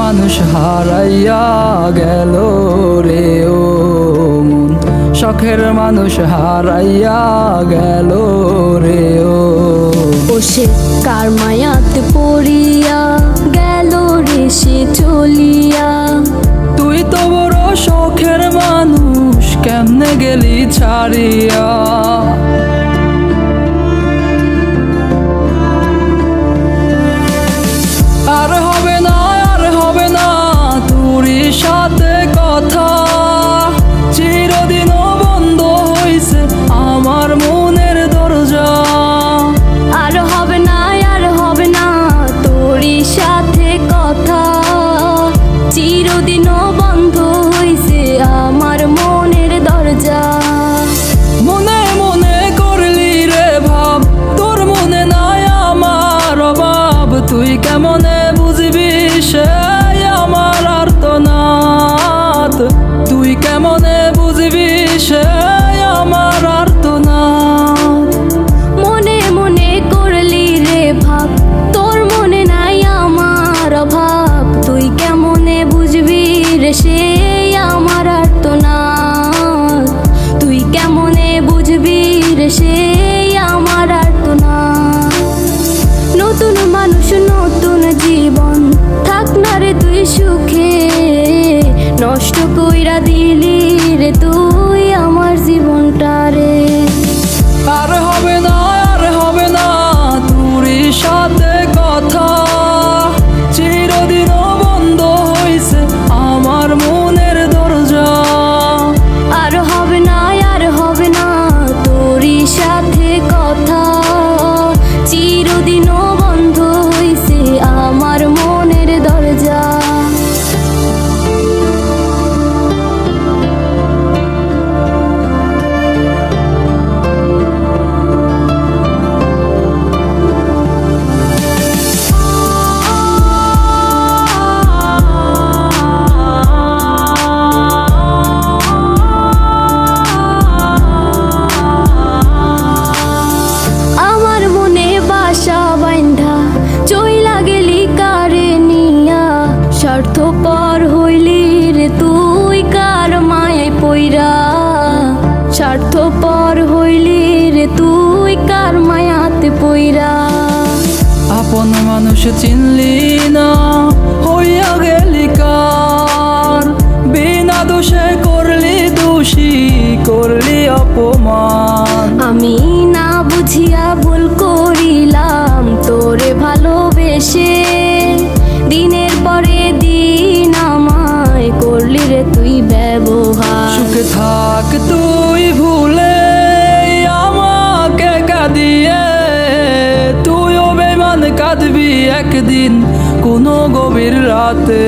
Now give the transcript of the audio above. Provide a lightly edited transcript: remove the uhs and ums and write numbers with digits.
মানুষ হারাইয়া গেল রে ও মন, শখের মানুষ হারাইয়া গেল রে ও। সে কার মায়াতে পড়িয়া গেল রে সে চলিয়া। তুই তো বড় শখের মানুষ, কেমনে গেলি ছাড়িয়া। আর হবে না, আর হবে না তোরই সাথে কথা, চিরদিনও বন্ধ হইছে আমার মনের দরজা। আর হবে না, আর হবে না তোরই সাথে কথা, চিরদিনও বন্ধ হইছে আমার মনের দরজা। মনে মনে করলি রে ভাব, তোর মনে নাই আমার অভাব, তুই কেমনে বুঝবি সে আমার আর্তনাদ, তুই কেমনে বুঝবি সে আমার আর্তনাদ। মনে মনে করলি রে ভাব, তোর মনে নাই আমার অভাব, তুই কেমনে বুঝবি রে সে আমার আর্তনাদ, তুই কেমনে বুঝবি রে সে আমার আর্তনাদ। নতুন মানুষ নতুন জীবন, থাক না রে তুই সুখে, নষ্ট কইরা দিলি রে তুই আমার জীবনটা রে। আর হবে না, আর হবে না তোরই সাথে কথা, চিরদিনও বন্ধ হইছে আমার মনের দরজা। আর হবে না, আর হবে না তোরই সাথে কথা, চিরদিনও বন্ধ হইছে আমার মনের দরজা। আমার মনে বাসা বাইন্ধা চইলা গেলি কারে নিয়া, স্বার্থপর হইলি রে তুই কার মায়ায় পইরা, স্বার্থপর হইলি রে তুই কার মায়াতে পইরা। আপন মানুষ চিনলি না, হইয়া গেলি কার, বিনা দোষে করলি দোষী, করলি অপমান। আমি না বুঝিয়া ভুল করিলাম তোরে ভালোবেসে, দিনের পরে দিন আমায় করলি রে তুই ব্যবহার। সুখে থাক তুই ভুলে আমাকে কাঁদিয়ে, তুইও বেমান কাঁদবি একদিন কোনো গভীর রাতে।